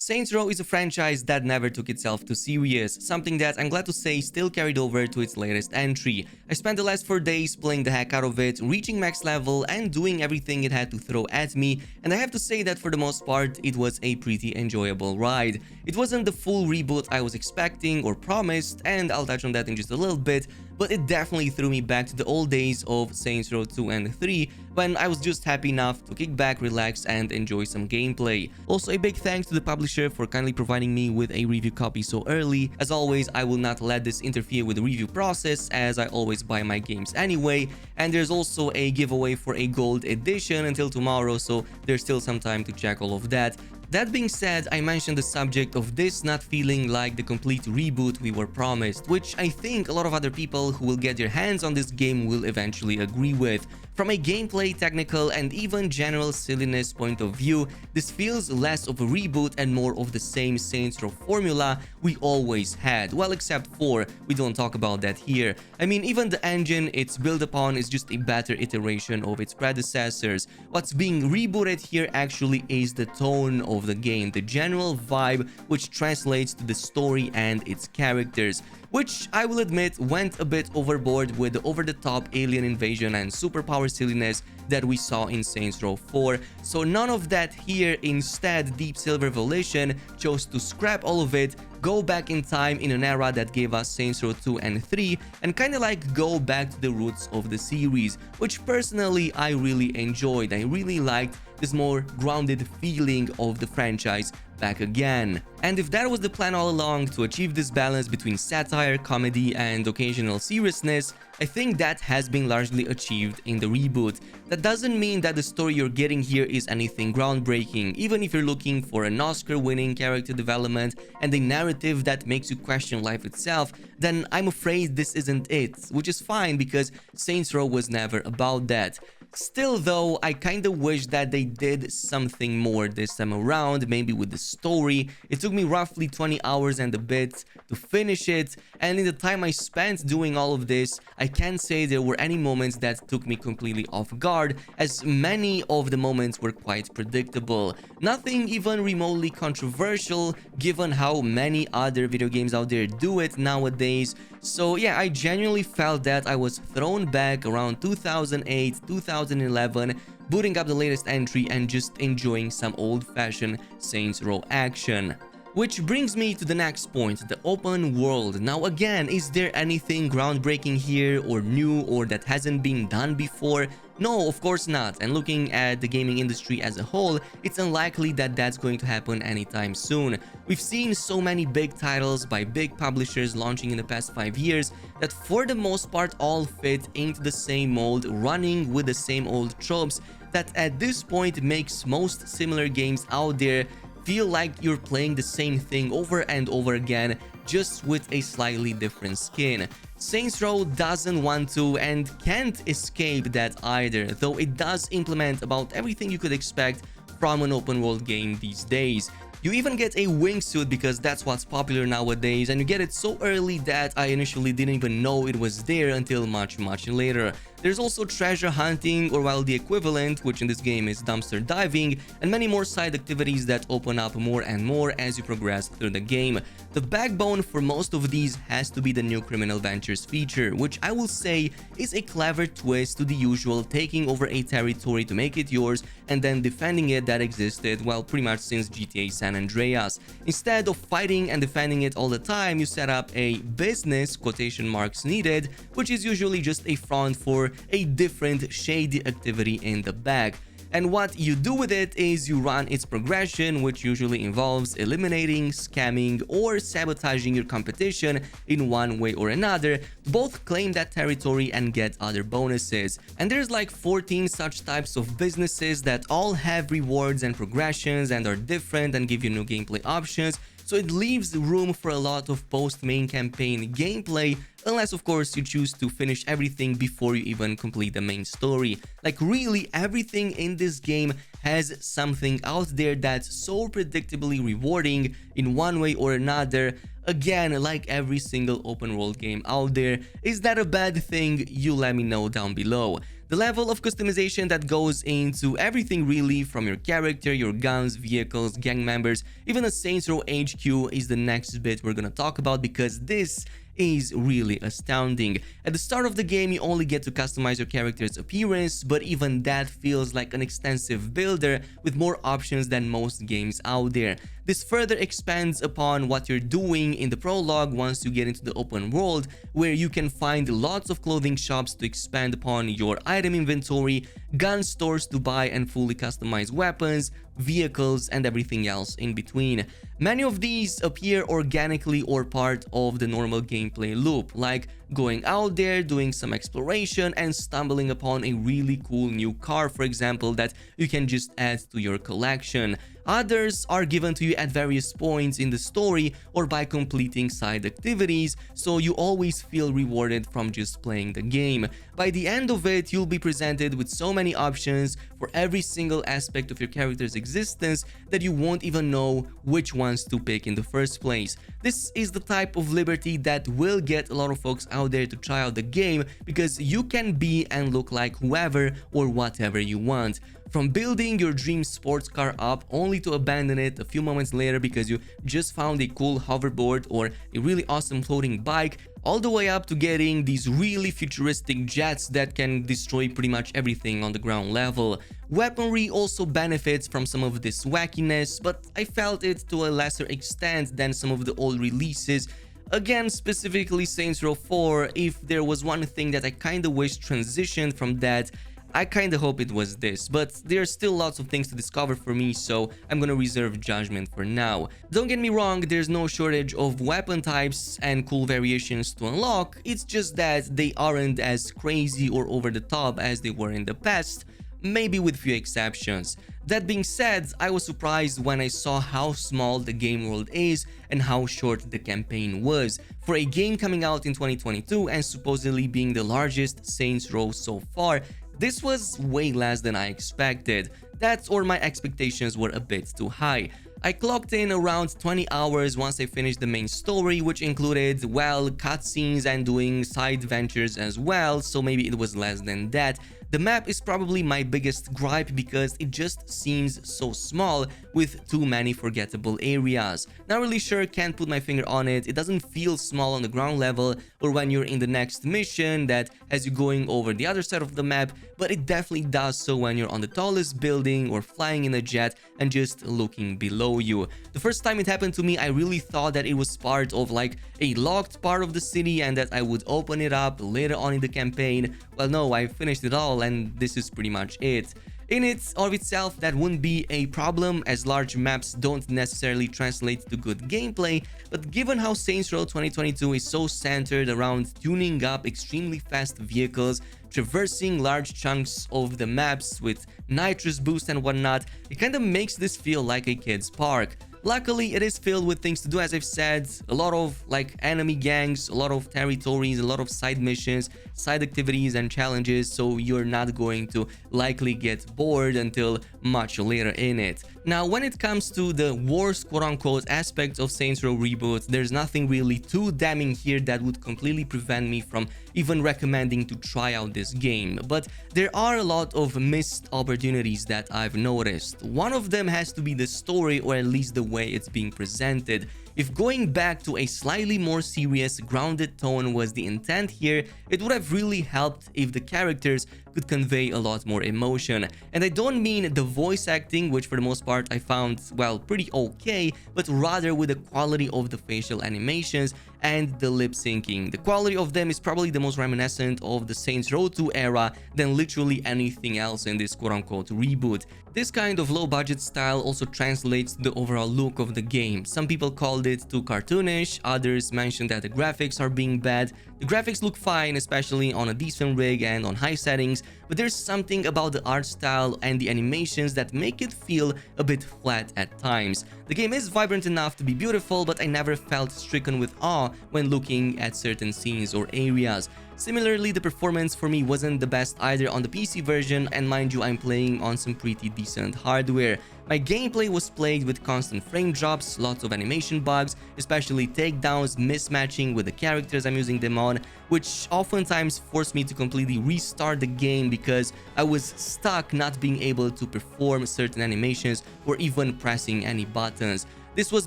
Saints Row is a franchise that never took itself too serious, something that I'm glad to say still carried over to its latest entry. I spent the last 4 days playing the heck out of it, reaching max level and doing everything it had to throw at me, and I have to say that for the most part it was a pretty enjoyable ride. It wasn't the full reboot I was expecting or promised, and I'll touch on that in just a little bit, but it definitely threw me back to the old days of Saints Row 2 and 3 when I was just happy enough to kick back, relax, and enjoy some gameplay. Also, a big thanks to the publisher for kindly providing me with a review copy so early. As always, I will not let this interfere with the review process as I always buy my games anyway, and there's also a giveaway for a gold edition until tomorrow, so there's still some time to check all of that. That being said, I mentioned the subject of this not feeling like the complete reboot we were promised, which I think a lot of other people who will get their hands on this game will eventually agree with. From a gameplay, technical, and even general silliness point of view, this feels less of a reboot and more of the same Saints Row formula we always had. Well, except for we don't talk about that here. I mean, even the engine it's built upon is just a better iteration of its predecessors. What's being rebooted here actually is the tone of the game, the general vibe which translates to the story and its characters, which I will admit went a bit overboard with the over-the-top alien invasion and superpower silliness that we saw in Saints Row 4. So none of that here. Instead, Deep Silver Volition chose to scrap all of it, go back in time in an era that gave us Saints Row 2 and 3, and kinda like go back to the roots of the series, which personally I really enjoyed. I really liked this more grounded feeling of the franchise back again. And if that was the plan all along, to achieve this balance between satire, comedy, and occasional seriousness, I think that has been largely achieved in the reboot. That doesn't mean that the story you're getting here is anything groundbreaking. Even if you're looking for an Oscar-winning character development and a narrative that makes you question life itself, then I'm afraid this isn't it, which is fine because Saints Row was never about that. Still though, I kinda wish that they did something more this time around, maybe with the story. It took me roughly 20 hours and a bit to finish it, and in the time I spent doing all of this, I can't say there were any moments that took me completely off guard, as many of the moments were quite predictable. Nothing even remotely controversial, given how many other video games out there do it nowadays. So yeah, I genuinely felt that I was thrown back around 2008, 2011, booting up the latest entry and just enjoying some old-fashioned Saints Row action. Which brings me to the next point, the open world. Now again, is there anything groundbreaking here or new or that hasn't been done before? No, of course not, and looking at the gaming industry as a whole, it's unlikely that that's going to happen anytime soon. We've seen so many big titles by big publishers launching in the past 5 years that for the most part all fit into the same mold, running with the same old tropes that at this point makes most similar games out there feel like you're playing the same thing over and over again, just with a slightly different skin. Saints Row doesn't want to and can't escape that either, though it does implement about everything you could expect from an open world game these days. You even get a wingsuit because that's what's popular nowadays, and you get it so early that I initially didn't even know it was there until much later. There's also treasure hunting, or well, the equivalent, which in this game is dumpster diving, and many more side activities that open up more and more as you progress through the game. The backbone for most of these has to be the new Criminal Ventures feature, which I will say is a clever twist to the usual taking over a territory to make it yours and then defending it that existed, well, pretty much since GTA San Andreas. Instead of fighting and defending it all the time, you set up a business, quotation marks needed, which is usually just a front for a different shady activity in the back. And what you do with it is you run its progression, which usually involves eliminating, scamming, or sabotaging your competition in one way or another to both claim that territory and get other bonuses. And there's like 14 such types of businesses that all have rewards and progressions and are different and give you new gameplay options. So it leaves room for a lot of post-main campaign gameplay, unless of course you choose to finish everything before you even complete the main story. Like really everything in this game has something out there that's so predictably rewarding in one way or another. Again, like every single open world game out there. Is that a bad thing? You let me know down below. The level of customization that goes into everything really, from your character, your guns, vehicles, gang members, even a Saints Row HQ is the next bit we're gonna talk about, because this is really astounding. At the start of the game, you only get to customize your character's appearance, but even that feels like an extensive builder with more options than most games out there. This further expands upon what you're doing in the prologue once you get into the open world, where you can find lots of clothing shops to expand upon your item inventory, gun stores to buy and fully customize weapons, vehicles, and everything else in between. Many of these appear organically or part of the normal gameplay loop, like going out there, doing some exploration, and stumbling upon a really cool new car, for example, that you can just add to your collection. Others are given to you at various points in the story or by completing side activities, so you always feel rewarded from just playing the game. By the end of it, you'll be presented with so many options for every single aspect of your character's existence that you won't even know which ones to pick in the first place. This is the type of liberty that will get a lot of folks out there to try out the game, because you can be and look like whoever or whatever you want. From building your dream sports car up only to abandon it a few moments later because you just found a cool hoverboard or a really awesome floating bike, all the way up to getting these really futuristic jets that can destroy pretty much everything on the ground level. Weaponry also benefits from some of this wackiness, but I felt it to a lesser extent than some of the old releases. Again, specifically Saints Row 4, if there was one thing that I kinda wish transitioned from that, I kinda hope it was this, but there's still lots of things to discover for me, so I'm gonna reserve judgment for now. Don't get me wrong, there's no shortage of weapon types and cool variations to unlock, it's just that they aren't as crazy or over the top as they were in the past, maybe with few exceptions. That being said, I was surprised when I saw how small the game world is and how short the campaign was. For a game coming out in 2022 and supposedly being the largest Saints Row so far, this was way less than I expected. That's, or my expectations were a bit too high. I clocked in around 20 hours once I finished the main story, which included, well, cutscenes and doing side ventures as well, so maybe it was less than that. The map is probably my biggest gripe because it just seems so small with too many forgettable areas. Not really sure, can't put my finger on it. It doesn't feel small on the ground level or when you're in the next mission that has you going over the other side of the map, but it definitely does so when you're on the tallest building or flying in a jet and just looking below you. The first time it happened to me, I really thought that it was part of like a locked part of the city and that I would open it up later on in the campaign. Well, no, I finished it all and this is pretty much it. In it of itself, that wouldn't be a problem as large maps don't necessarily translate to good gameplay, but given how Saints Row 2022 is so centered around tuning up extremely fast vehicles, traversing large chunks of the maps with nitrous boost and whatnot, it kinda makes this feel like a kid's park. Luckily, it is filled with things to do, as I've said, a lot of like enemy gangs, a lot of territories, a lot of side missions, side activities and challenges, so you're not going to likely get bored until much later in it. Now, when it comes to the worst quote-unquote aspects of Saints Row Reboot, there's nothing really too damning here that would completely prevent me from even recommending to try out this game, but there are a lot of missed opportunities that I've noticed. One of them has to be the story, or at least the way it's being presented. If going back to a slightly more serious, grounded tone was the intent here, it would have really helped if the characters could convey a lot more emotion. And I don't mean the voice acting, which for the most part I found, well, pretty okay, but rather with the quality of the facial animations and the lip syncing. The quality of them is probably the most reminiscent of the Saints Row 2 era than literally anything else in this quote-unquote reboot. This kind of low-budget style also translates to the overall look of the game. Some people called it too cartoonish, others mentioned that the graphics are being bad. The graphics look fine, especially on a decent rig and on high settings, but there's something about the art style and the animations that make it feel a bit flat at times. The game is vibrant enough to be beautiful, but I never felt stricken with awe when looking at certain scenes or areas. Similarly, the performance for me wasn't the best either on the PC version, and mind you, I'm playing on some pretty decent hardware. My gameplay was plagued with constant frame drops, lots of animation bugs, especially takedowns, mismatching with the characters I'm using them on, which oftentimes forced me to completely restart the game because I was stuck not being able to perform certain animations or even pressing any buttons. This was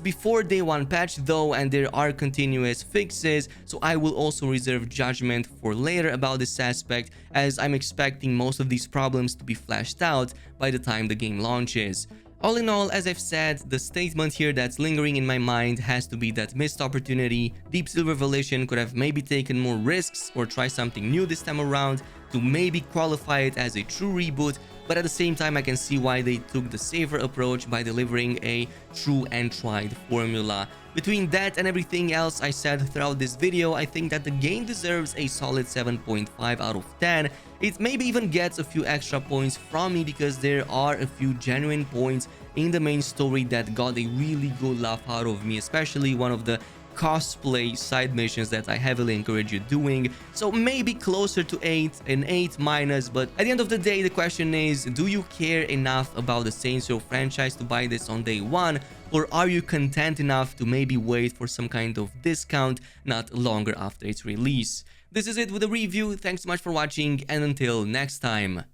before day 1 patch though, and there are continuous fixes, so I will also reserve judgment for later about this aspect, as I'm expecting most of these problems to be fleshed out by the time the game launches. All in all, as I've said, the statement here that's lingering in my mind has to be that missed opportunity. Deep Silver Volition could have maybe taken more risks or try something new this time around to maybe qualify it as a true reboot, but at the same time I can see why they took the safer approach by delivering a true and tried formula. Between that and everything else I said throughout this video, I think that the game deserves a solid 7.5 out of 10. It maybe even gets a few extra points from me because there are a few genuine points in the main story that got a really good laugh out of me, especially one of the cosplay side missions that I heavily encourage you doing. So maybe closer to 8, an 8 minus, but at the end of the day the question is, do you care enough about the Saints Row franchise to buy this on day 1, or are you content enough to maybe wait for some kind of discount not longer after its release? This is it with the review. Thanks so much for watching, and until next time.